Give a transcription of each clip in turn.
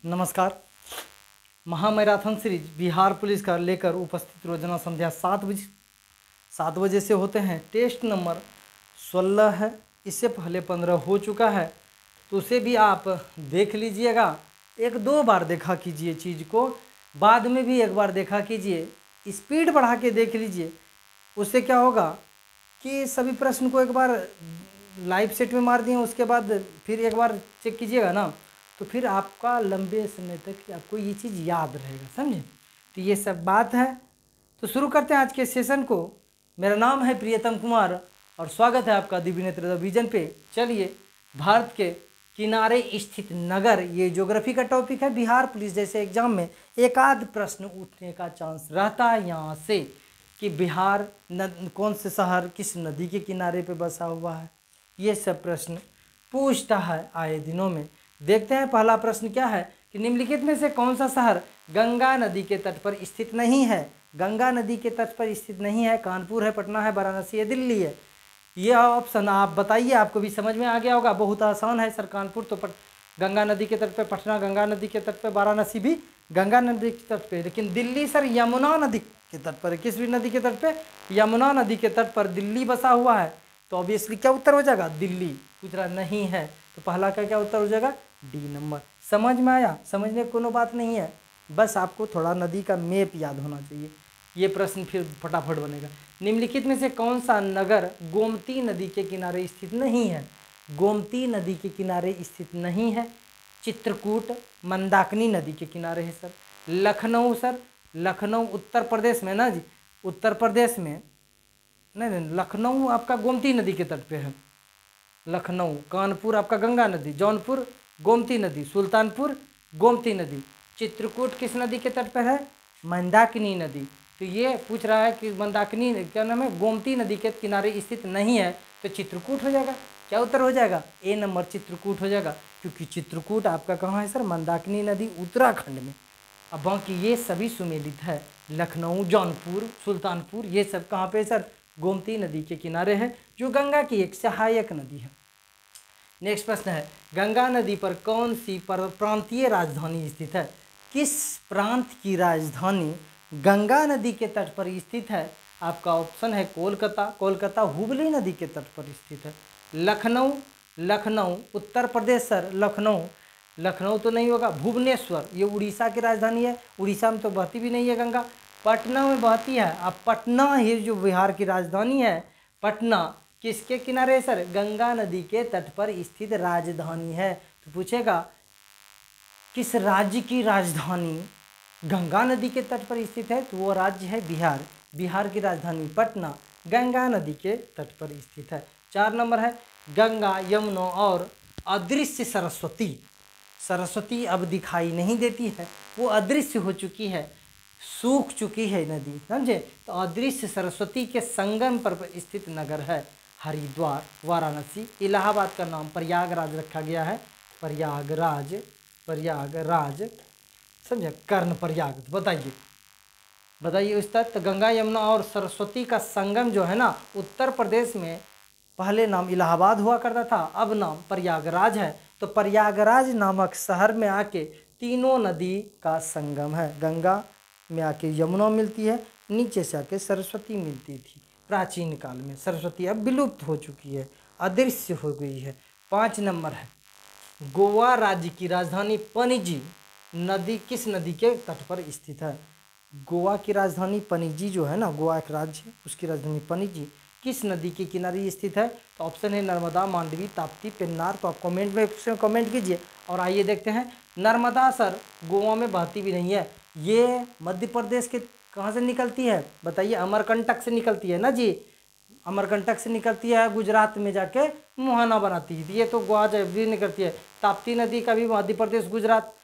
नमस्कार। महामैराथन series Bihar police का लेकर उपस्थित रोजाना संध्या 7 बजे से होते हैं। टेस्ट नंबर 16 है, इससे पहले 15 हो चुका है, तो उसे भी आप देख लीजिएगा। 1-2 बार देखा कीजिए चीज़ को, बाद में भी एक बार देखा कीजिए, स्पीड बढ़ा के देख लीजिए। उससे क्या होगा कि सभी प्रश्न को एक बार लाइव सेट में मार दिए, उसके बाद फिर एक बार चेक कीजिएगा ना, तो फिर आपका लंबे समय तक आपको ये चीज़ याद रहेगा, समझे। तो ये सब बात है। तो शुरू करते हैं आज के सेशन को। मेरा नाम है प्रियतम कुमार और स्वागत है आपका दिव्य नेत्र विजन पे। चलिए, भारत के किनारे स्थित नगर, ये ज्योग्राफी का टॉपिक है। बिहार पुलिस जैसे एग्जाम में एक आध प्रश्न उठने का चांस रहता है यहाँ से कि बिहार कौन से शहर किस नदी के किनारे पे बसा हुआ है, ये सब प्रश्न पूछता है आए दिनों में। देखते हैं पहला प्रश्न क्या है कि निम्नलिखित में से कौन सा शहर गंगा नदी के तट पर स्थित नहीं है। गंगा नदी के तट पर स्थित नहीं है। कानपुर है, पटना है, वाराणसी है, दिल्ली है। ये ऑप्शन आप बताइए, आपको भी समझ में आ गया होगा। बहुत आसान है सर। कानपुर तो गंगा नदी के तट पर, पटना गंगा नदी के तट पर, वाराणसी भी गंगा नदी के तट पर, लेकिन दिल्ली सर यमुना नदी के तट पर। किस भी नदी के तट पर? यमुना नदी के तट पर दिल्ली बसा हुआ है। तो ऑब्वियसली क्या उत्तर हो जाएगा? दिल्ली। पूछ रहा नहीं है, तो पहला का क्या उत्तर हो जाएगा? D number. समझ में आया? समझने की कोनो बात नहीं है, बस आपको थोड़ा नदी का मैप याद होना चाहिए। ये प्रश्न फिर फटाफट बनेगा। निम्नलिखित में से कौन सा नगर गोमती नदी के किनारे स्थित नहीं है? गोमती नदी के किनारे स्थित नहीं है। चित्रकूट मंदाकिनी नदी के किनारे है सर। लखनऊ सर, लखनऊ उत्तर प्रदेश में ना जी, उत्तर प्रदेश में नहीं, लखनऊ आपका गोमती नदी के तट पे है। लखनऊ। कानपुर आपका गंगा नदी, जौनपुर गोमती नदी, सुल्तानपुर गोमती नदी। चित्रकूट किस नदी के तट पर है? मंदाकिनी नदी। तो ये पूछ रहा है कि मंदाकिनी क्या नाम है, गोमती नदी के किनारे स्थित नहीं है, तो चित्रकूट हो जाएगा। क्या उत्तर हो जाएगा? ए नंबर चित्रकूट हो जाएगा, क्योंकि चित्रकूट आपका कहाँ है सर? मंदाकिनी नदी उत्तराखंड में। अब बाकी ये सभी सुमेलित है। लखनऊ, जौनपुर, सुल्तानपुर, ये सब कहाँ पे सर? गोमती नदी के किनारे है, जो गंगा की एक सहायक नदी है। नेक्स्ट प्रश्न है, गंगा नदी पर कौन सी प्रांतीय राजधानी स्थित है? किस प्रांत की राजधानी गंगा नदी के तट पर स्थित है? आपका ऑप्शन है कोलकाता। कोलकाता हुबली नदी के तट पर स्थित है। लखनऊ, लखनऊ उत्तर प्रदेश सर। लखनऊ, लखनऊ तो नहीं होगा। भुवनेश्वर, ये उड़ीसा की राजधानी है। उड़ीसा में तो बहती भी नहीं है गंगा, पटना में बहती है। अब पटना ही जो बिहार की राजधानी है, पटना किसके किनारे है सर? गंगा नदी के तट पर स्थित राजधानी है। तो पूछेगा किस राज्य की राजधानी गंगा नदी के तट पर स्थित है, तो वो राज्य है बिहार। बिहार की राजधानी पटना गंगा नदी के तट पर स्थित है। 4 नंबर है, गंगा, यमुना और अदृश्य सरस्वती। सरस्वती अब दिखाई नहीं देती है, वो अदृश्य हो चुकी है, सूख चुकी है नदी, समझे। तो अदृश्य सरस्वती के संगम पर स्थित नगर है हरिद्वार। वाराणसी, इलाहाबाद का नाम प्रयागराज रखा गया है। प्रयागराज, प्रयागराज समझे, कर्ण प्रयाग। तो बताइए, बताइए उस तक। तो गंगा, यमुना और सरस्वती का संगम जो है ना, उत्तर प्रदेश में पहले नाम इलाहाबाद हुआ करता था, अब नाम प्रयागराज है। तो प्रयागराज नामक शहर में आके तीनों नदी का संगम है। गंगा में आके यमुना मिलती है, नीचे से आके सरस्वती मिलती थी प्राचीन काल में। सरस्वती अब विलुप्त हो चुकी है, अदृश्य हो गई है। 5 नंबर है, गोवा राज्य की राजधानी पणजी नदी किस नदी के तट पर स्थित है? गोवा की राजधानी पणजी जो है ना, गोवा एक राज्य है, उसकी राजधानी पणजी किस नदी के किनारे स्थित है? तो ऑप्शन है नर्मदा, मांडवी, ताप्ती, पेन्नार। तो आप कमेंट में कमेंट कीजिए। और आइए देखते हैं, नर्मदा सर गोवा में बहती भी नहीं है, ये मध्य प्रदेश के कहाँ से निकलती है बताइए? अमरकंटक से निकलती है ना जी, अमरकंटक से निकलती है, गुजरात में जाके मुहाना बनाती है। ये तो गोवा भी निकलती है। ताप्ती नदी का भी मध्य प्रदेश, गुजरात।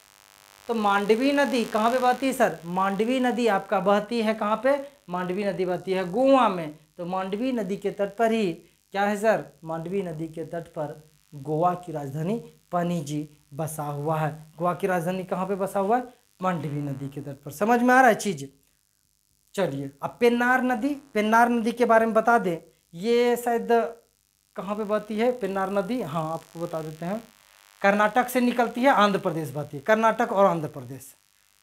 तो मांडवी नदी कहाँ पे बहती है सर? मांडवी नदी आपका बहती है कहाँ पे? मांडवी नदी बहती है गोवा में। तो मांडवी नदी के तट पर ही क्या है सर? मांडवी नदी के तट पर गोवा की राजधानी पणजी बसा हुआ है। गोवा की राजधानी कहाँ पे बसा हुआ है? मांडवी नदी के तट पर। समझ में आ रहा है चीज? चलिए, अब पेन्नार नदी, पेन्नार नदी के बारे में बता दें। ये शायद कहाँ पे बहती है पेन्नार नदी? हाँ, आपको बता देते हैं। कर्नाटक से निकलती है, आंध्र प्रदेश बहती है, कर्नाटक और आंध्र प्रदेश।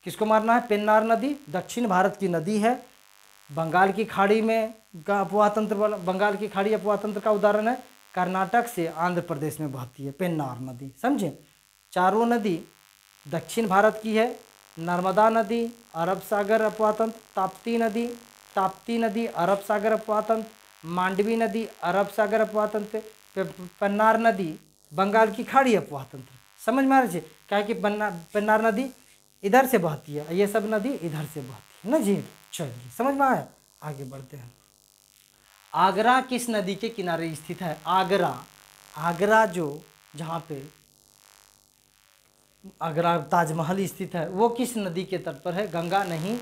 किसको मारना है? पेन्नार नदी दक्षिण भारत की नदी है, बंगाल की खाड़ी में का अफवाह तंत्र वाला, बंगाल की खाड़ी अफवाह तंत्र का उदाहरण है। कर्नाटक से आंध्र प्रदेश में बहती है पेन्नार नदी, समझे। चारों नदी दक्षिण भारत की है, नर्मदा नदी अरब सागर अफवाह तंत्र, ताप्ती नदी अरब सागर अफवाह तंत्र, मांडवी नदी अरब सागर अफवाह तंत्र, पेन्नार नदी बंगाल की खाड़ी अफवाह तंत्र। समझ में आ रही है? क्या है कि पेन्नार नदी इधर से बहती है, ये सब नदी इधर से बहती है ना जी। चलिए समझ में आया, आगे बढ़ते हैं। आगरा किस नदी के किनारे स्थित है? आगरा जो जहाँ पे आगरा ताजमहल स्थित है वो किस नदी के तट पर है? गंगा नहीं,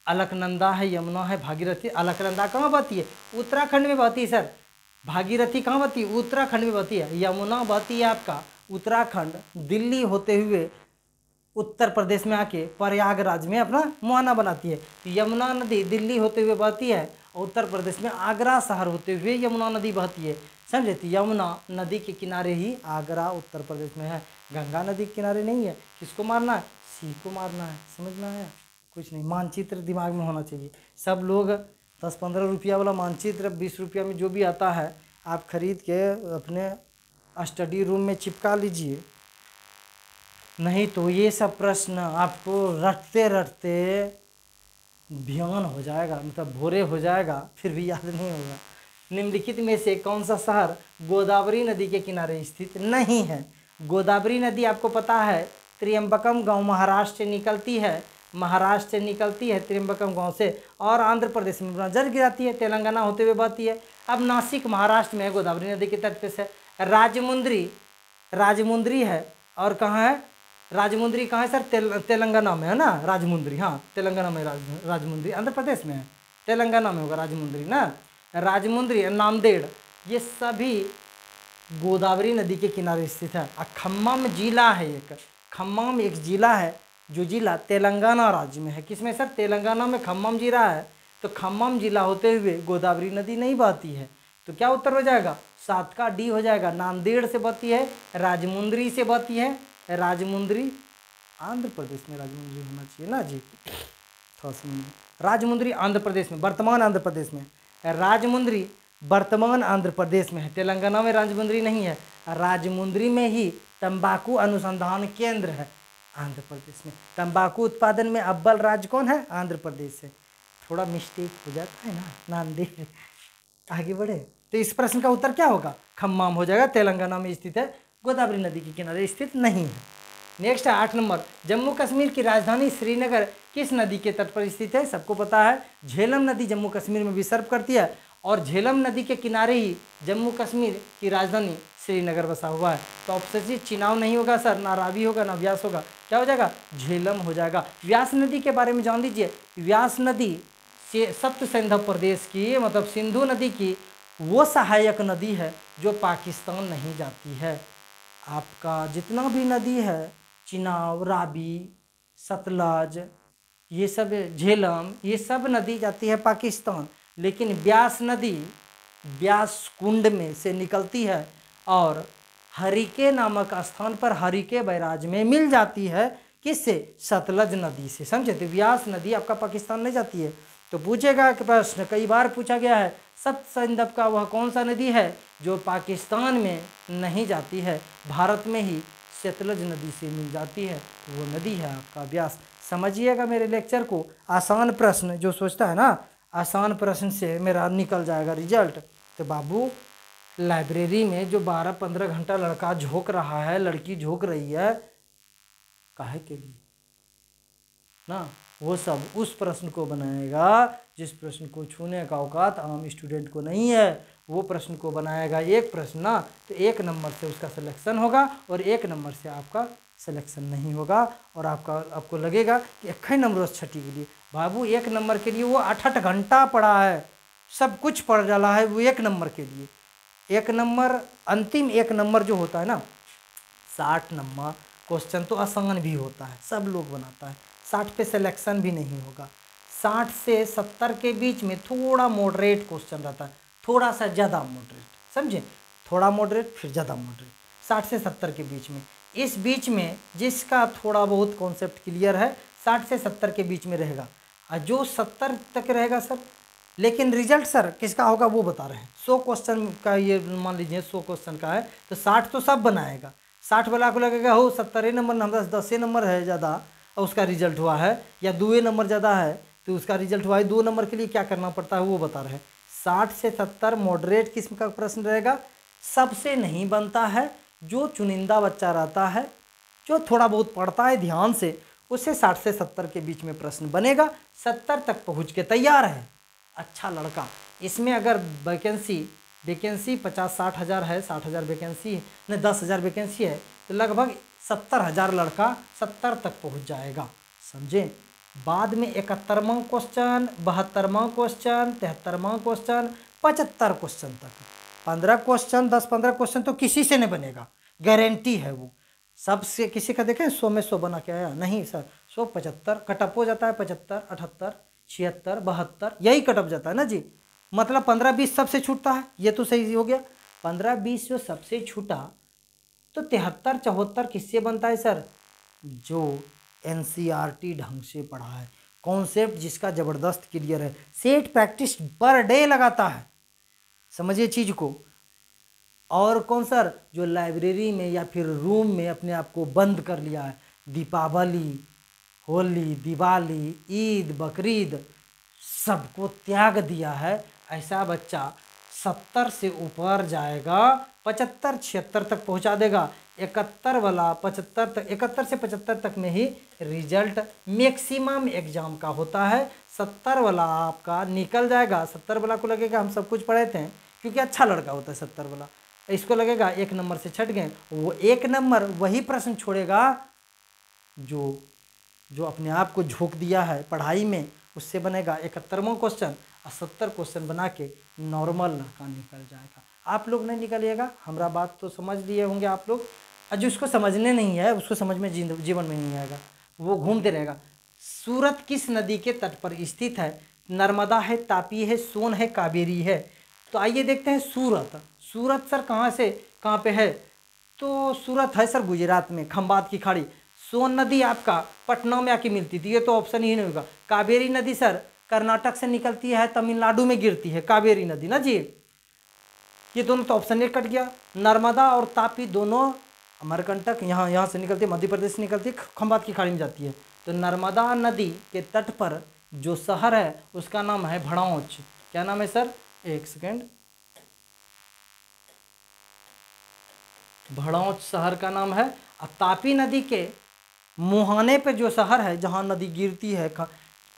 अलकनंदा है, यमुना है, भागीरथी। अलकनंदा कहाँ बहती है? उत्तराखंड में बहती है सर। भागीरथी कहाँ बहती है? उत्तराखंड में बहती है। यमुना बहती है आपका उत्तराखंड, दिल्ली होते हुए उत्तर प्रदेश में आके प्रयागराज में अपना मुहाना बनाती है। तो यमुना नदी दिल्ली होते हुए बहती है और उत्तर प्रदेश में आगरा शहर होते हुए यमुना नदी बहती है, समझे। तो यमुना नदी के किनारे ही आगरा उत्तर प्रदेश में है, गंगा नदी के किनारे नहीं है। किसको मारना है? सी को मारना है। समझ में आया? कुछ नहीं, मानचित्र दिमाग में होना चाहिए। सब लोग 10-15 रुपया वाला मानचित्र 20 रुपया में जो भी आता है आप खरीद के अपने स्टडी रूम में चिपका लीजिए, नहीं तो ये सब प्रश्न आपको रटते रटते भियान हो जाएगा, मतलब भोरे हो जाएगा, फिर भी याद नहीं होगा। निम्नलिखित में से कौन सा शहर गोदावरी नदी के किनारे स्थित नहीं है? गोदावरी नदी आपको पता है त्रियंबकम गांव महाराष्ट्र से निकलती है, त्रियंबकम गांव से, और आंध्र प्रदेश में नजर गिराती है, तेलंगाना होते हुए बहती है। अब नासिक महाराष्ट्र में है, गोदावरी नदी के तट पे से। राजमुंद्री है, और कहाँ है? राजमुंद्री कहाँ है सर? तेलंगाना में है ना राजमुंद्री। हाँ, तेलंगाना में राजमुंद्री, आंध्र प्रदेश में है, तेलंगाना में होगा राजमुंद्री ना। राजमुंद्री, नांदेड़, ये सभी गोदावरी नदी के किनारे स्थित है। और खम्मम जिला है, खम्मम एक जिला है, जो जिला तेलंगाना राज्य में है। किसमें सर? तेलंगाना में खम्मम जिला है। तो खम्मम जिला होते हुए गोदावरी नदी नहीं बहती है। तो क्या उत्तर हो जाएगा? 7 का डी हो जाएगा। नांदेड़ से बहती है, राजमुंद्री से बहती है। राजमुंद्री आंध्र प्रदेश में राजमुंद्री होना चाहिए ना जी, थोड़ा सा। राजमुंद्री आंध्र प्रदेश में, वर्तमान आंध्र प्रदेश में। राजमुंद्री वर्तमान आंध्र प्रदेश में है, तेलंगाना में राजमुंद्री नहीं है। राजमुंद्री में ही तंबाकू अनुसंधान केंद्र है आंध्र प्रदेश में। तंबाकू उत्पादन में अव्वल राज्य कौन है? आंध्र प्रदेश है। थोड़ा मिस्टेक हो जाता है ना, नांदेड़। आगे बढ़े तो इस प्रश्न का उत्तर क्या होगा? खम्मम हो जाएगा, तेलंगाना में स्थित है, गोदावरी नदी के किनारे स्थित नहीं है। नेक्स्ट है 8 नंबर, जम्मू कश्मीर की राजधानी श्रीनगर किस नदी के तट पर स्थित है? सबको पता है, झेलम नदी जम्मू कश्मीर में विसर्ग करती है, और झेलम नदी के किनारे ही जम्मू कश्मीर की राजधानी श्रीनगर बसा हुआ है। तो ऑप्शन सी चिनाव नहीं होगा सर, ना रावी होगा ना व्यास होगा, क्या हो जाएगा? झेलम हो जाएगा। व्यास नदी के बारे में जान लीजिए। व्यास नदी से सप्त सिंधु प्रदेश की, मतलब सिंधु नदी की वो सहायक नदी है जो पाकिस्तान नहीं जाती है। आपका जितना भी नदी है, चिनाव, रावी, सतलज, ये सब, झेलम, ये सब नदी जाती है पाकिस्तान, लेकिन व्यास नदी व्यास कुंड में से निकलती है और हरिके नामक स्थान पर हरिके बैराज में मिल जाती है। किससे? सतलज नदी से, समझे। तो व्यास नदी आपका पाकिस्तान नहीं जाती है। तो पूछेगा कि प्रश्न कई बार पूछा गया है, सप्त सिंधु का वह कौन सा नदी है जो पाकिस्तान में नहीं जाती है, भारत में ही सतलज नदी से मिल जाती है, तो वो नदी है आपका व्यास। समझिएगा मेरे लेक्चर को। आसान प्रश्न जो सोचता है ना, आसान प्रश्न से मेरा निकल जाएगा रिजल्ट। तो बाबू लाइब्रेरी में जो 12-15 घंटा लड़का झोंक रहा है, लड़की झोंक रही है, काहे के लिए ना, वो सब उस प्रश्न को बनाएगा जिस प्रश्न को छूने का औकात आम स्टूडेंट को नहीं है। वो प्रश्न को बनाएगा एक प्रश्न ना, तो 1 नंबर से उसका सिलेक्शन होगा और 1 नंबर से आपका सिलेक्शन नहीं होगा, और आपको लगेगा कि 1 नंबर छठी के लिए। बाबू 1 नंबर के लिए वो 8-8 घंटा पढ़ा है, सब कुछ पढ़ डाला है वो 1 नंबर के लिए। 1 नंबर, अंतिम 1 नंबर जो होता है ना, 60 नंबर क्वेश्चन तो आसान भी होता है, सब लोग बनाता है, 60 पे सिलेक्शन भी नहीं होगा। 60 से 70 के बीच में थोड़ा मॉडरेट क्वेश्चन रहता है, थोड़ा सा ज़्यादा मॉडरेट, समझे, थोड़ा मॉडरेट फिर ज़्यादा मॉडरेट। 60 से 70 के बीच में। इस बीच में जिसका थोड़ा बहुत कॉन्सेप्ट क्लियर है 60 से 70 के बीच में रहेगा, और जो 70 तक रहेगा सर, लेकिन रिजल्ट सर किसका होगा वो बता रहे हैं। 100 क्वेश्चन का ये मान लीजिए 100 क्वेश्चन का है तो 60 तो सब बनाएगा, 60 वाला को लगेगा हो 70 नंबर हम 10 नंबर है ज़्यादा और उसका रिजल्ट हुआ है, या 2 नंबर ज़्यादा है तो उसका रिजल्ट हुआ है। 2 नंबर के लिए क्या करना पड़ता है वो बता रहे हैं। 60 से 70 मॉडरेट किस्म का प्रश्न रहेगा, सबसे नहीं बनता है, जो चुनिंदा बच्चा रहता है जो थोड़ा बहुत पढ़ता है ध्यान से उससे 60 से 70 के बीच में प्रश्न बनेगा। 70 तक पहुँच के तैयार है अच्छा लड़का। इसमें अगर वैकेंसी 50-60 हज़ार है, 60 हज़ार वैकेंसी नहीं 10 हज़ार वैकेंसी है तो लगभग 70 हज़ार लड़का 70 तक पहुंच जाएगा, समझे। बाद में 71वां क्वेश्चन, 72वां क्वेश्चन, 73वां क्वेश्चन, 75 क्वेश्चन तक 15 क्वेश्चन 10-15 क्वेश्चन तो किसी से नहीं बनेगा, गारंटी है वो सबसे। किसी का देखें 100 में 100 बना के आया नहीं सर, 100 75 कटअप हो जाता है, 75 78 76 72 यही कटअप जाता है ना जी। मतलब 15-20 सबसे छूटता है, ये तो सही हो गया। 15-20 जो सबसे छूटा तो 73-74 किससे बनता है सर, जो NCERT ढंग से पढ़ा है, कॉन्सेप्ट जिसका ज़बरदस्त क्लियर है, सेट प्रैक्टिस पर डे लगाता है, समझिए चीज़ को। और कौन सर, जो लाइब्रेरी में या फिर रूम में अपने आप को बंद कर लिया है, दीपावली होली दिवाली ईद बकरीद सबको त्याग दिया है, ऐसा बच्चा 70 से ऊपर जाएगा, 75-76 तक पहुंचा देगा। 71 वाला 75 तक, 71 से 75 तक में ही रिजल्ट मैक्सिमम एग्जाम का होता है। 70 वाला आपका निकल जाएगा, 70 वाला को लगेगा हम सब कुछ पढ़े थे क्योंकि अच्छा लड़का होता है 70 वाला, इसको लगेगा 1 नंबर से छट गए, वो 1 नंबर वही प्रश्न छोड़ेगा जो अपने आप को झोंक दिया है पढ़ाई में, उससे बनेगा 71वां क्वेश्चन और 70 क्वेश्चन बना के नॉर्मल लड़का निकल जाएगा। आप लोग नहीं निकलिएगा, हमारा बात तो समझ लिए होंगे आप लोग, और जिसको समझने नहीं है उसको समझ में जीवन में नहीं आएगा, वो घूमते रहेगा। सूरत किस नदी के तट पर स्थित है, नर्मदा है, तापी है, सोन है, कावेरी है। तो आइए देखते हैं सूरत सर कहाँ से कहाँ पे है, तो सूरत है सर गुजरात में, खंबात की खाड़ी। सोन नदी आपका पटना में आके मिलती थी, ये तो ऑप्शन ही नहीं होगा। कावेरी नदी सर कर्नाटक से निकलती है, तमिलनाडु में गिरती है कावेरी नदी ना जी, ये दोनों तो ऑप्शन एक कट गया। नर्मदा और तापी दोनों अमरकंटक यहाँ से निकलती है, मध्य प्रदेश से निकलती है, खंबात की खाड़ी में जाती है। तो नर्मदा नदी के तट पर जो शहर है उसका नाम है भड़ौच। क्या नाम है सर, एक सेकेंड, भड़ौच शहर का नाम है। तापी नदी के मुहाने पे जो शहर है जहाँ नदी गिरती है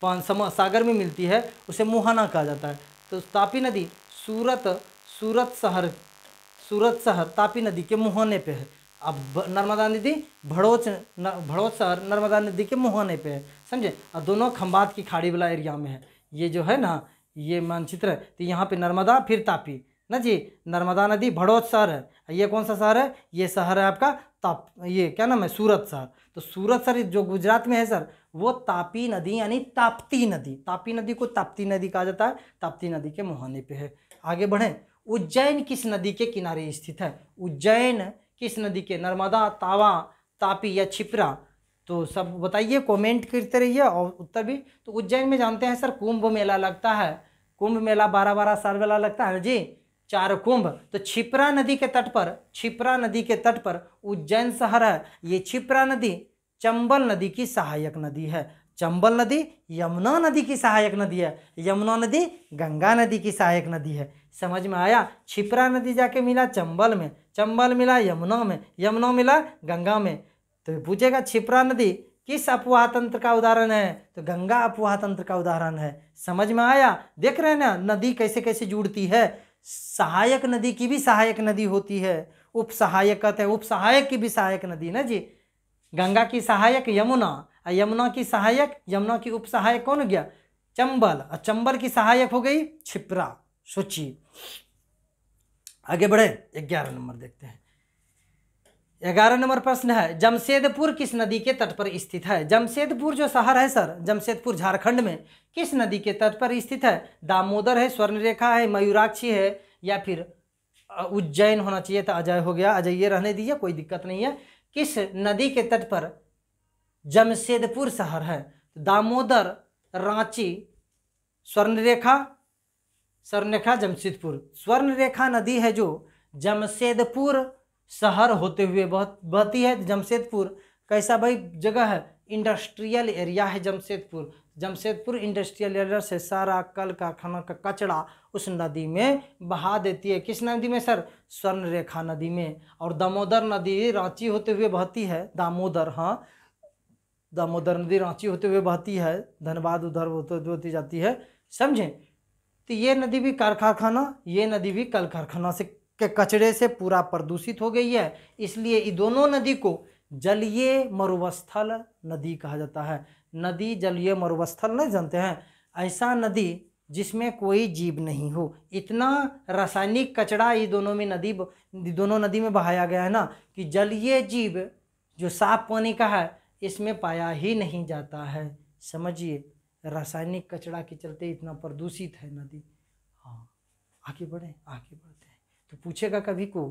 सागर में मिलती है उसे मुहाना कहा जाता है। तो तापी नदी सूरत शहर तापी नदी के मुहाने पे है। अब नर्मदा नदी भड़ौच शहर नर्मदा नदी के मुहाने पे है, समझे। और दोनों खंबात की खाड़ी वाला एरिया में है, ये जो है ना ये मानचित्र है। तो यहाँ पे नर्मदा फिर तापी ना जी, नर्मदा नदी भड़ौच शहर है, ये कौन सा शहर है, ये शहर है आपका ये क्या नाम है, सूरत शहर। तो सूरत शहर जो गुजरात में है सर, वो तापी नदी यानी ताप्ती नदी को ताप्ती नदी कहा जाता है, ताप्ती नदी के मुहाने पे है। आगे बढ़ें, उज्जैन किस नदी के किनारे स्थित है, उज्जैन किस नदी के, नर्मदा, तावा, तापी या क्षिप्रा। तो सब बताइए, कमेंट करते रहिए और उत्तर भी। तो उज्जैन में जानते हैं सर कुंभ मेला लगता है, कुंभ मेला 12-12 साल वाला लगता है जी, 4 कुंभ। तो क्षिप्रा नदी के तट पर उज्जैन शहर है। ये क्षिप्रा नदी चंबल नदी की सहायक नदी है। चंबल नदी यमुना नदी की सहायक नदी है, यमुना नदी गंगा नदी की सहायक नदी है। समझ में आया, क्षिप्रा नदी जाके मिला चंबल में, चंबल मिला यमुना में, यमुना मिला गंगा में। तो पूछेगा क्षिप्रा नदी किस अपवाह तंत्र का उदाहरण है, तो गंगा अपवाह तंत्र का उदाहरण है। समझ में आया, देख रहे हैं ना नदी कैसे कैसे जुड़ती है। सहायक नदी की भी सहायक नदी होती है, उप सहायक कहते हैं, उप सहायक की भी सहायक नदी ना जी। गंगा की सहायक यमुना, यमुना की सहायक, यमुना की उप सहायक कौन हो गया, चंबल, और चंबल की सहायक हो गई क्षिप्रा। सोचिए, आगे बढ़े, 11 नंबर देखते हैं। 11 नंबर प्रश्न है, जमशेदपुर किस नदी के तट पर स्थित है। जमशेदपुर जो शहर है सर, जमशेदपुर झारखंड में किस नदी के तट पर स्थित है। दामोदर है, स्वर्णरेखा है, मयूराक्षी है, या फिर उज्जैन होना चाहिए था, अजय हो गया, अजय ये रहने दीजिए, कोई दिक्कत नहीं है। किस नदी के तट पर जमशेदपुर शहर है? दामोदर, रांची, स्वर्णरेखा, स्वर्णरेखा, जमशेदपुर। स्वर्णरेखा नदी है जो जमशेदपुर शहर होते हुए बहती है। जमशेदपुर कैसा भाई जगह है? इंडस्ट्रियल एरिया है जमशेदपुर। जमशेदपुर इंडस्ट्रियल एरिया से सारा कल कारखाना का कचरा उस नदी में बहा देती है। किस नदी में सर? स्वर्णरेखा नदी में। और दामोदर नदी रांची होते हुए बहती है। दामोदर, हाँ, दामोदर नदी रांची होते हुए बहती है, धनबाद उधर होती जाती है, समझे? तो ये नदी भी कल कारखाना से के कचरे से पूरा प्रदूषित हो गई है। इसलिए ये दोनों नदी को जलीय मरुस्थल नदी कहा जाता है। नदी जलीय मरुस्थल नहीं जानते हैं? ऐसा नदी जिसमें कोई जीव नहीं हो। इतना रासायनिक कचरा ये दोनों नदी में बहाया गया है ना कि जलीय जीव जो साफ पानी का है इसमें पाया ही नहीं जाता है। समझिए, रासायनिक कचरा के चलते इतना प्रदूषित है नदी। हाँ, आगे बढ़ते हैं। तो पूछेगा कभी को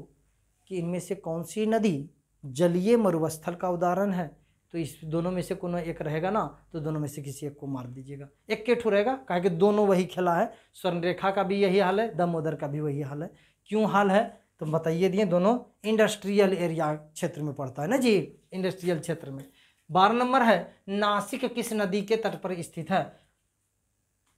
कि इनमें से कौन सी नदी जलीय मरुस्थल का उदाहरण है? तो इस दोनों में से कोई एक रहेगा ना, तो दोनों में से किसी एक को मार दीजिएगा। एक के ठो रहेगा, कहा कि दोनों वही खेला है। स्वर्णरेखा का भी यही हाल है, दामोदर का भी वही हाल है। क्यों हाल है तो बताइए दिए। दोनों इंडस्ट्रियल एरिया क्षेत्र में पड़ता है ना जी, इंडस्ट्रियल क्षेत्र में। 12 नंबर है, नासिक किस नदी के तट पर स्थित है?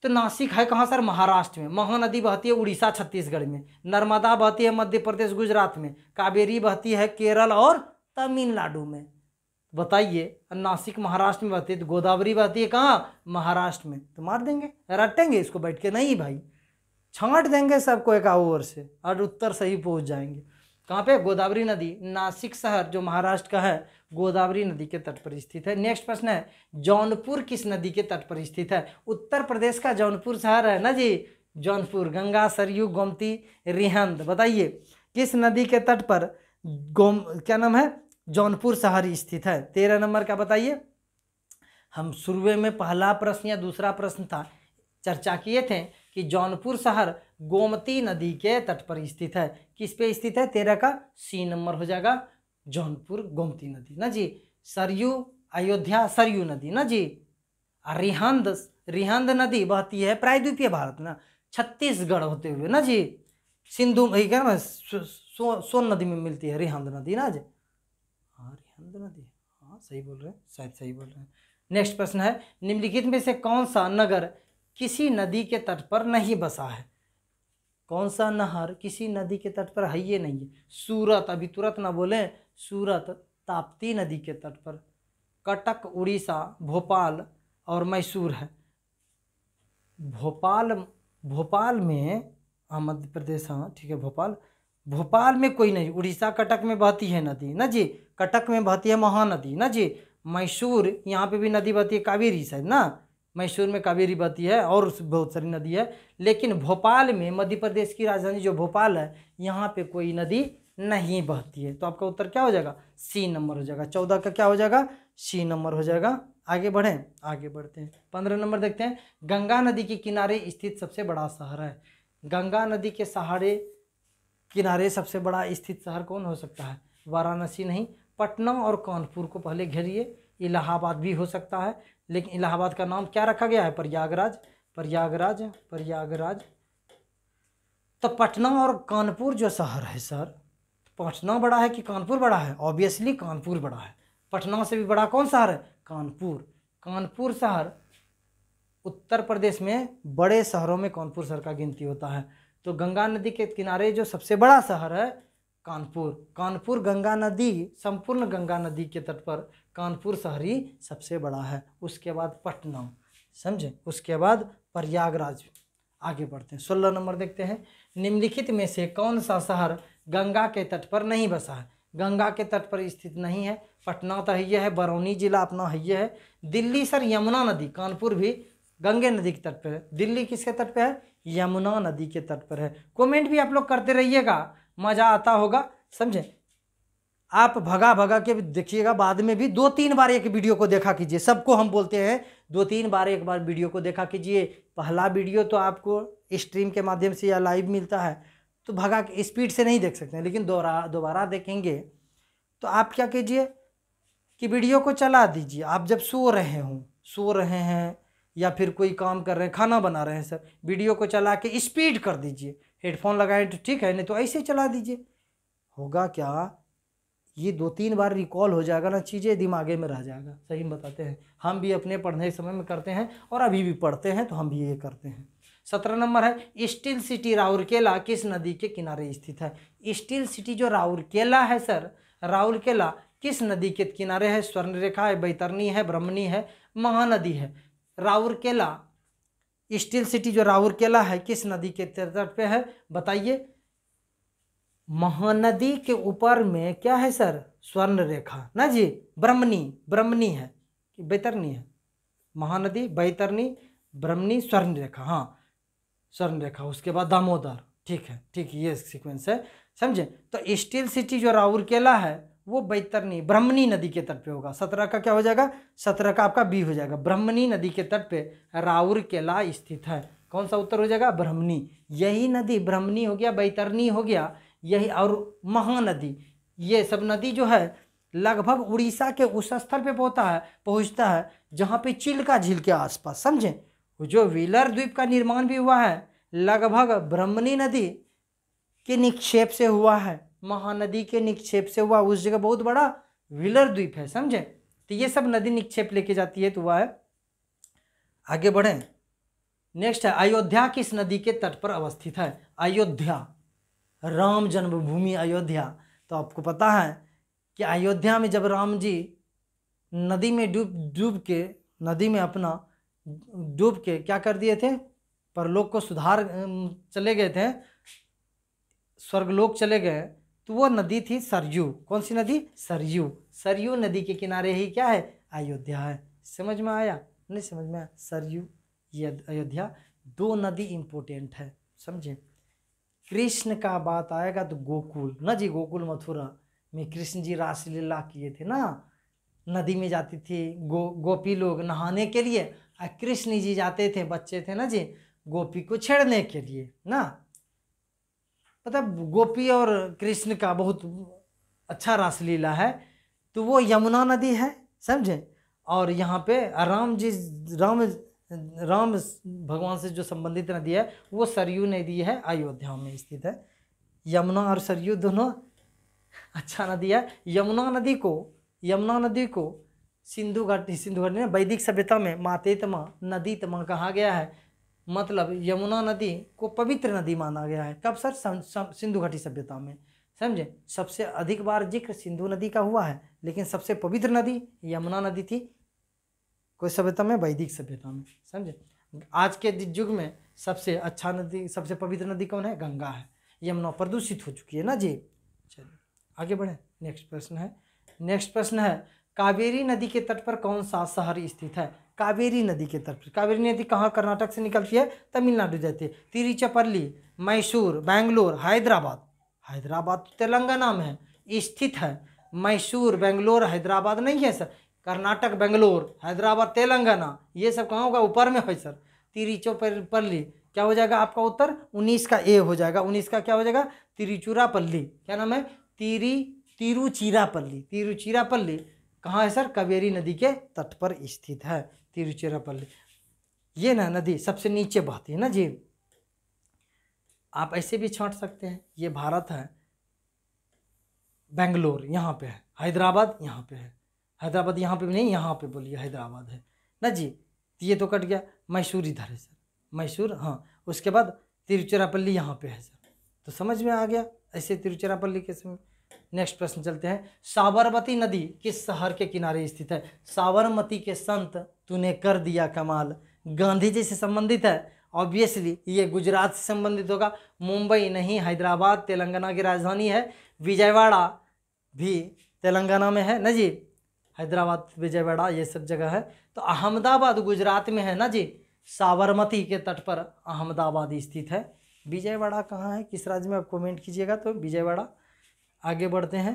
तो नासिक है कहाँ सर? महाराष्ट्र में। महानदी बहती है उड़ीसा छत्तीसगढ़ में। नर्मदा बहती है मध्य प्रदेश गुजरात में। कावेरी बहती है केरल और तमिलनाडु में। बताइए, नासिक महाराष्ट्र में बहती है, तो गोदावरी बहती है कहाँ? महाराष्ट्र में। तो मार देंगे, रटेंगे इसको बैठ के? नहीं भाई, छांट देंगे सबको एक ओर से और उत्तर सही पहुंच जाएंगे। कहाँ पे? गोदावरी नदी। नासिक शहर जो महाराष्ट्र का है गोदावरी नदी के तट पर स्थित है। नेक्स्ट प्रश्न है, जौनपुर किस नदी के तट पर स्थित है? उत्तर प्रदेश का जौनपुर शहर है ना जी, जौनपुर। गंगा, सरयू, गोमती, रिहंद। बताइए किस नदी के तट पर क्या नाम है? जौनपुर शहर स्थित है। 13 नंबर का बताइए। हम शुरू में पहला प्रश्न या दूसरा प्रश्न था, चर्चा किए थे कि जौनपुर शहर गोमती नदी के तट पर स्थित है। किस पे स्थित है? 13 का सी नंबर हो जाएगा, जौनपुर गोमती नदी ना जी। सरयू, अयोध्या सरयू नदी ना जी। रिहंद नदी बहती है प्रायद्वीपीय भारत ना, छत्तीसगढ़ होते हुए ना जी। सिंधु क्या ना सोन नदी में मिलती है रिहंद नदी ना जी। हाँ, रिहंद नदी, हाँ सही बोल रहे हैं, शायद सही बोल रहे हैं। नेक्स्ट प्रश्न है, निम्नलिखित में से कौन सा नगर किसी नदी के तट पर नहीं बसा है? कौन सा नहर किसी नदी के तट पर है? ये नहीं है। सूरत, अभी तुरंत ना बोलें, सूरत ताप्ती नदी के तट पर। कटक उड़ीसा, भोपाल और मैसूर है। भोपाल में, हाँ मध्य प्रदेश, हाँ ठीक है, भोपाल में कोई नहीं। उड़ीसा कटक में बहती है नदी ना जी, कटक में बहती है महानदी ना जी। मैसूर, यहाँ पे भी नदी बहती है, कावेरी शायद ना, मैसूर में कावेरी बहती है और बहुत सारी नदी है। लेकिन भोपाल में, मध्य प्रदेश की राजधानी जो भोपाल है, यहाँ पे कोई नदी नहीं बहती है। तो आपका उत्तर क्या हो जाएगा? सी नंबर हो जाएगा। 14 का क्या हो जाएगा? सी नंबर हो जाएगा। आगे बढ़ते हैं। 15 नंबर देखते हैं, गंगा नदी के किनारे स्थित सबसे बड़ा शहर है। गंगा नदी के किनारे सबसे बड़ा स्थित शहर कौन हो सकता है? वाराणसी नहीं, पटना और कानपुर को पहले घेरिए। इलाहाबाद भी हो सकता है, लेकिन इलाहाबाद का नाम क्या रखा गया है? प्रयागराज। तो पटना और कानपुर जो शहर है सर, पटना बड़ा है कि कानपुर बड़ा है? ऑब्वियसली कानपुर बड़ा है। पटना से भी बड़ा कौन शहर है? कानपुर शहर उत्तर प्रदेश में बड़े शहरों में कानपुर शहर का गिनती होता है। तो गंगा नदी के किनारे जो सबसे बड़ा शहर है कानपुर गंगा नदी, संपूर्ण गंगा नदी के तट पर कानपुर शहर ही सबसे बड़ा है। उसके बाद पटना, समझे, उसके बाद प्रयागराज। आगे बढ़ते हैं। 16 नंबर देखते हैं, निम्नलिखित में से कौन सा शहर गंगा के तट पर नहीं बसा है? गंगा के तट पर स्थित नहीं है। पटना तो है, है बरौनी जिला अपना है। दिल्ली सर यमुना नदी, कानपुर भी गंगे नदी के तट पर है। दिल्ली किसके तट पर है? यमुना नदी के तट पर है। कमेंट भी आप लोग करते रहिएगा, मज़ा आता होगा, समझे। आप भगा के देखिएगा, बाद में भी 2-3 बार एक वीडियो को देखा कीजिए। सबको हम बोलते हैं 2-3 बार एक बार वीडियो को देखा कीजिए। पहला वीडियो तो आपको स्ट्रीम के माध्यम से या लाइव मिलता है, तो भगा के स्पीड से नहीं देख सकते हैं, लेकिन दोबारा देखेंगे तो आप क्या कीजिए कि वीडियो को चला दीजिए। आप जब सो रहे हैं या फिर कोई काम कर रहे हैं, खाना बना रहे हैं सर, वीडियो को चला के स्पीड कर दीजिए। हेडफोन लगाएं तो ठीक है, नहीं तो ऐसे चला दीजिए। होगा क्या, ये 2-3 बार रिकॉल हो जाएगा ना, चीज़ें दिमागे में रह जाएगा। सही में बताते हैं, हम भी अपने पढ़ने के समय में करते हैं और अभी भी पढ़ते हैं, तो हम भी ये करते हैं। 17 नंबर है, स्टील सिटी राउरकेला किस नदी के किनारे स्थित है? स्टील सिटी जो राउरकेला है सर, राउरकेला किस नदी के किनारे है? स्वर्णरेखा है, बैतरनी है, ब्रह्मणी है, महानदी है। राउरकेला, स्टील सिटी जो राउरकेला है किस नदी के तट पे है बताइए? महानदी के ऊपर में क्या है सर? स्वर्ण रेखा ना जी, ब्रह्मणी है कि बैतरनी है? महानदी, बैतरनी, ब्रह्मणी, स्वर्ण रेखा, हाँ स्वर्ण रेखा, उसके बाद दामोदर। ठीक है, ठीक, ये सीक्वेंस है, समझे? तो स्टील सिटी जो राउरकेला है वो बैतरनी, ब्रह्मणी नदी के तट पे होगा। 17 का क्या हो जाएगा? 17 का आपका बी हो जाएगा। ब्रह्मणी नदी के तट पे राउरकेला स्थित है। कौन सा उत्तर हो जाएगा? ब्रह्मणी। यही नदी, ब्रह्मणी हो गया, बैतरनी हो गया, यही, और महानदी, ये सब नदी जो है लगभग उड़ीसा के उस स्थल पे पहुंचता है जहाँ पे चिल्का झील के आसपास, समझे? जो व्हीलर द्वीप का निर्माण भी हुआ है लगभग ब्रह्मणी नदी के निक्षेप से हुआ है, महानदी के निक्षेप से हुआ। उस जगह बहुत बड़ा व्हीलर द्वीप है, समझे? तो ये सब नदी निक्षेप लेके जाती है, तो वह है। आगे बढ़ें, नेक्स्ट है, अयोध्या किस नदी के तट पर अवस्थित है? अयोध्या, राम जन्मभूमि अयोध्या। तो आपको पता है कि अयोध्या में जब राम जी नदी में डूब के क्या कर दिए थे? परलोक को सुधार चले गए थे, स्वर्गलोक चले गए, तो वो नदी थी सरयू। कौन सी नदी? सरयू। सरयू नदी के किनारे ही क्या है? अयोध्या है। समझ में आया? नहीं समझ में आया? सरयू, ये अयोध्या। 2 नदी इंपॉर्टेंट है, समझे? कृष्ण का बात आएगा तो गोकुल ना जी, गोकुल मथुरा में कृष्ण जी रासलीला किए थे ना, नदी में जाती थी गोपी लोग नहाने के लिए, और कृष्ण जी जाते थे, बच्चे थे ना जी, गोपी को छेड़ने के लिए ना। मतलब गोपी और कृष्ण का बहुत अच्छा रासलीला है। तो वो यमुना नदी है, समझे? और यहाँ पे राम भगवान से जो संबंधित नदी है वो सरयू नदी है, अयोध्या में स्थित है। यमुना और सरयू दोनों अच्छा नदी है। यमुना नदी को सिंधु घाटी में वैदिक सभ्यता में मातेतमा नदी तमा कहा गया है। मतलब यमुना नदी को पवित्र नदी माना गया है। कब सर? सिंधु घाटी सभ्यता में, समझे? सबसे अधिक बार जिक्र सिंधु नदी का हुआ है, लेकिन सबसे पवित्र नदी यमुना नदी थी। कोई सभ्यता में, वैदिक सभ्यता में, समझे? आज के युग में सबसे अच्छा नदी, सबसे पवित्र नदी कौन है? गंगा है। यमुना प्रदूषित हो चुकी है ना जी। चलिए आगे बढ़े, नेक्स्ट प्रश्न है, कावेरी नदी के तट पर कौन सा शहर स्थित है? कावेरी नदी के तट पर। कावेरी नदी कहाँ? कर्नाटक से निकलती है, तमिलनाडु जाती है। तिरुचिरापल्ली, मैसूर, बेंगलोर, हैदराबाद तो तेलंगाना में है, स्थित है। मैसूर, बेंगलोर, हैदराबाद नहीं है सर। कर्नाटक, बेंगलोर, हैदराबाद, तेलंगाना, ये सब कहाँ होगा? ऊपर में है सर। तिरुचिरापल्ली क्या हो जाएगा आपका उत्तर? 19 का ए हो जाएगा। 19 का क्या हो जाएगा? तिरुचिरापल्ली। क्या नाम है? तिरुचिरापल्ली कहाँ है सर? कावेरी नदी के तट पर स्थित है तिरुचिरापल्ली। ये ना नदी सबसे नीचे बहती है ना जी। आप ऐसे भी छांट सकते हैं, ये भारत है, बेंगलोर यहाँ पे है, हैदराबाद यहाँ पे है। हैदराबाद यहाँ पे भी नहीं, यहाँ पे बोलिए हैदराबाद है ना जी। ये तो कट गया। मैसूर इधर है सर, मैसूर, हाँ। उसके बाद तिरुचिरापल्ली यहाँ पे है सर। तो समझ में आ गया ऐसे तिरुचिरापल्ली के समय। नेक्स्ट प्रश्न चलते हैं, साबरमती नदी किस शहर के किनारे स्थित है? साबरमती के संत तूने कर दिया कमाल, गांधी जी से संबंधित है। ऑब्वियसली ये गुजरात से संबंधित होगा। मुंबई नहीं, हैदराबाद तेलंगाना की राजधानी है। विजयवाड़ा भी तेलंगाना में है ना जी। हैदराबाद, विजयवाड़ा, ये सब जगह है। तो अहमदाबाद गुजरात में है ना जी। साबरमती के तट पर अहमदाबाद स्थित है। विजयवाड़ा कहाँ है, किस राज्य में? आप कमेंट कीजिएगा तो विजयवाड़ा। आगे बढ़ते हैं,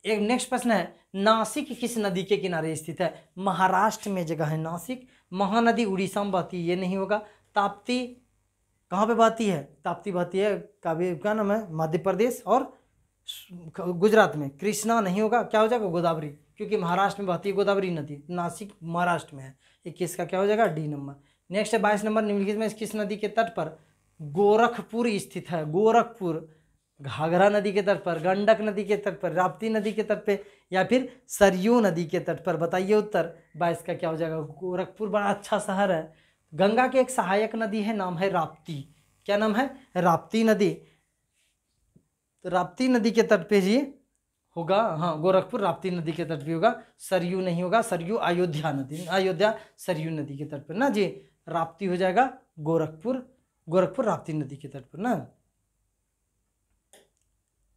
एक नेक्स्ट प्रश्न है, नासिक किस नदी के किनारे स्थित है? महाराष्ट्र में जगह है नासिक। महानदी उड़ीसा में बहती, ये नहीं होगा। ताप्ती कहाँ पे बहती है? ताप्ती बहती है, कावेरी क्या नाम है, मध्य प्रदेश और गुजरात में। कृष्णा नहीं होगा, क्या हो जाएगा, गोदावरी, क्योंकि महाराष्ट्र में बहती है गोदावरी नदी, नासिक महाराष्ट्र में है। 21 का क्या हो जाएगा, डी नंबर। नेक्स्ट है 22 नंबर, निम्नलिखित में किस नदी के तट पर गोरखपुर स्थित है? गोरखपुर घाघरा नदी के तट पर, गंडक नदी के तट पर, राप्ती नदी के तट पे, या फिर सरयू नदी के तट पर? बताइए उत्तर। 22 का क्या हो जाएगा, गोरखपुर। बड़ा अच्छा शहर है। गंगा की एक सहायक नदी है, नाम है राप्ती। क्या नाम है, राप्ती नदी। तो राप्ती नदी के तट पे जी होगा, हाँ, गोरखपुर राप्ती नदी के तट पे होगा, सरयू नहीं होगा। सरयू अयोध्या नदी, अयोध्या सरयू नदी के तट पर ना जी। राप्ती हो जाएगा गोरखपुर, गोरखपुर राप्ती नदी के तट पर ना।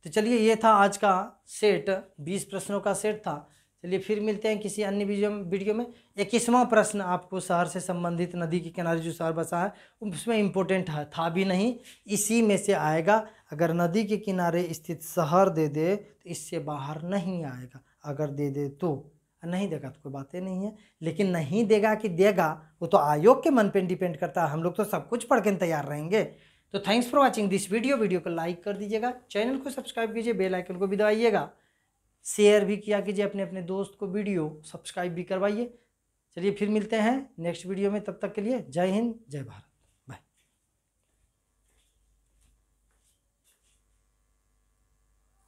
तो चलिए, ये था आज का सेट, 20 प्रश्नों का सेट था। चलिए फिर मिलते हैं किसी अन्य वीडियो में। 21वां प्रश्न आपको शहर से संबंधित, नदी के किनारे जो शहर बसा है उसमें इम्पोर्टेंट है, था भी नहीं, इसी में से आएगा। अगर नदी के किनारे स्थित शहर दे दे तो इससे बाहर नहीं आएगा, अगर दे दे तो। नहीं देगा तो कोई बातें नहीं है, लेकिन नहीं देगा कि देगा वो तो आयोग के मन पे डिपेंड करता है। हम लोग तो सब कुछ पढ़ के तैयार रहेंगे। तो thanks for watching this video को लाइक कर दीजिएगा, चैनल को सब्सक्राइब कीजिए, बेल आइकन को भी दबाइएगा, शेयर भी किया कीजिए अपने अपने दोस्त को, वीडियो सब्सक्राइब भी करवाइए। चलिए फिर मिलते हैं नेक्स्ट वीडियो में, तब तक के लिए जय हिंद जय भारत।